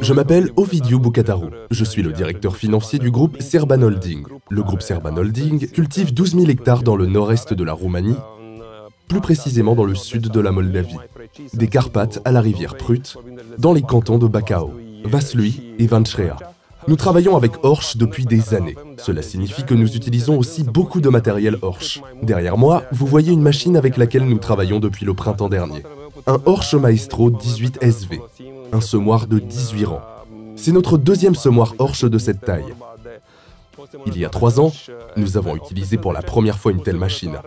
Je m'appelle Ovidiu Bucataru. Je suis le directeur financier du groupe Serban Holding. Le groupe Serban Holding cultive 12 000 hectares dans le nord-est de la Roumanie, plus précisément dans le sud de la Moldavie, des Carpates à la rivière Prut, dans les cantons de Bacău, Vaslui et Vancea. Nous travaillons avec Horsch depuis des années. Cela signifie que nous utilisons aussi beaucoup de matériel Horsch. Derrière moi, vous voyez une machine avec laquelle nous travaillons depuis le printemps dernier. Un Horsch Maestro 18 SV, un semoir de 18 rangs. C'est notre deuxième semoir Horsch de cette taille. Il y a 3 ans, nous avons utilisé pour la première fois une telle machine.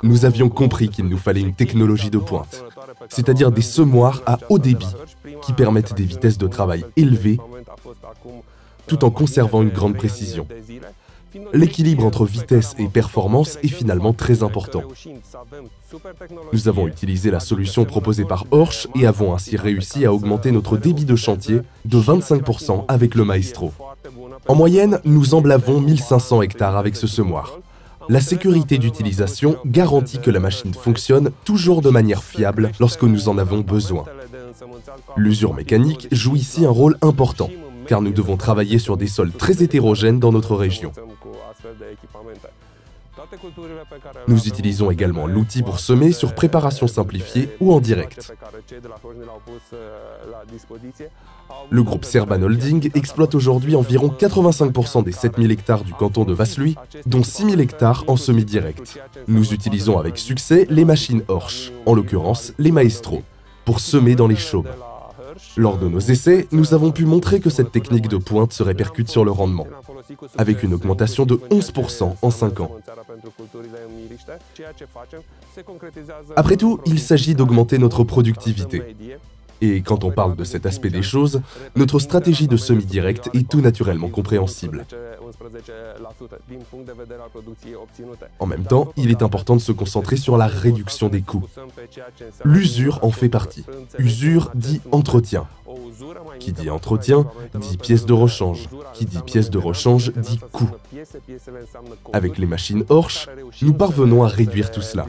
Nous avions compris qu'il nous fallait une technologie de pointe, c'est-à-dire des semoirs à haut débit qui permettent des vitesses de travail élevées tout en conservant une grande précision. L'équilibre entre vitesse et performance est finalement très important. Nous avons utilisé la solution proposée par Horsch et avons ainsi réussi à augmenter notre débit de chantier de 25% avec le Maestro. En moyenne, nous emblavons 1500 hectares avec ce semoir. La sécurité d'utilisation garantit que la machine fonctionne toujours de manière fiable lorsque nous en avons besoin. L'usure mécanique joue ici un rôle important, car nous devons travailler sur des sols très hétérogènes dans notre région. Nous utilisons également l'outil pour semer sur préparation simplifiée ou en direct. Le groupe Serban Holding exploite aujourd'hui environ 85% des 7000 hectares du canton de Vaslui, dont 6000 hectares en semi-direct. Nous utilisons avec succès les machines Horsch, en l'occurrence les Maestro, pour semer dans les chaumes. Lors de nos essais, nous avons pu montrer que cette technique de pointe se répercute sur le rendement, avec une augmentation de 11% en 5 ans. Après tout, il s'agit d'augmenter notre productivité. Et quand on parle de cet aspect des choses, notre stratégie de semi-direct est tout naturellement compréhensible. En même temps, il est important de se concentrer sur la réduction des coûts. L'usure en fait partie. Usure dit entretien. Qui dit entretien, dit pièce de rechange. Qui dit pièce de rechange, dit coût. Avec les machines Horsch, nous parvenons à réduire tout cela.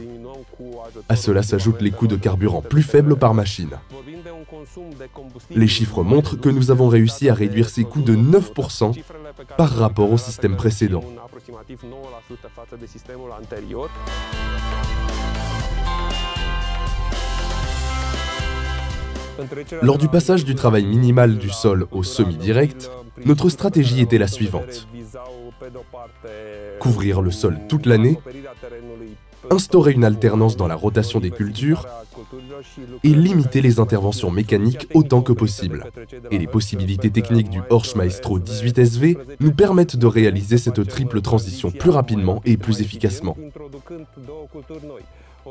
À cela s'ajoutent les coûts de carburant plus faibles par machine. Les chiffres montrent que nous avons réussi à réduire ces coûts de 9% par rapport au système précédent. Lors du passage du travail minimal du sol au semi-direct, notre stratégie était la suivante. Couvrir le sol toute l'année, instaurer une alternance dans la rotation des cultures et limiter les interventions mécaniques autant que possible. Et les possibilités techniques du Horsch Maestro 18 SV nous permettent de réaliser cette triple transition plus rapidement et plus efficacement.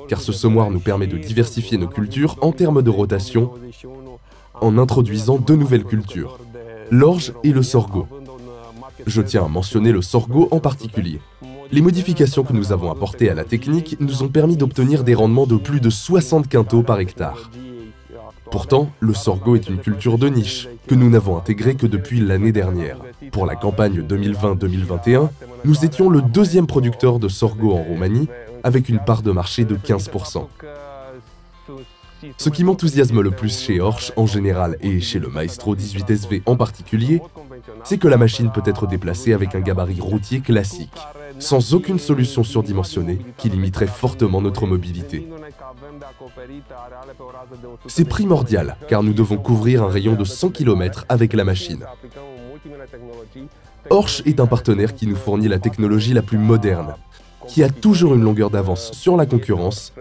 Car ce semoir nous permet de diversifier nos cultures en termes de rotation en introduisant 2 nouvelles cultures, l'orge et le sorgho. Je tiens à mentionner le sorgho en particulier. Les modifications que nous avons apportées à la technique nous ont permis d'obtenir des rendements de plus de 60 quintaux par hectare. Pourtant, le sorgho est une culture de niche que nous n'avons intégrée que depuis l'année dernière. Pour la campagne 2020-2021, nous étions le 2e producteur de sorgho en Roumanie, avec une part de marché de 15%. Ce qui m'enthousiasme le plus chez Horsch en général et chez le Maestro 18 SV en particulier, c'est que la machine peut être déplacée avec un gabarit routier classique, sans aucune solution surdimensionnée qui limiterait fortement notre mobilité. C'est primordial car nous devons couvrir un rayon de 100 km avec la machine. Horsch est un partenaire qui nous fournit la technologie la plus moderne, qui a toujours une longueur d'avance sur la concurrence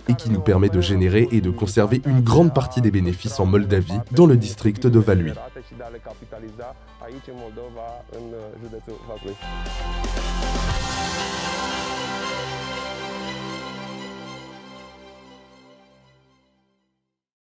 et qui nous permet de générer et de conserver une grande partie des bénéfices en Moldavie, dans le district de Valui.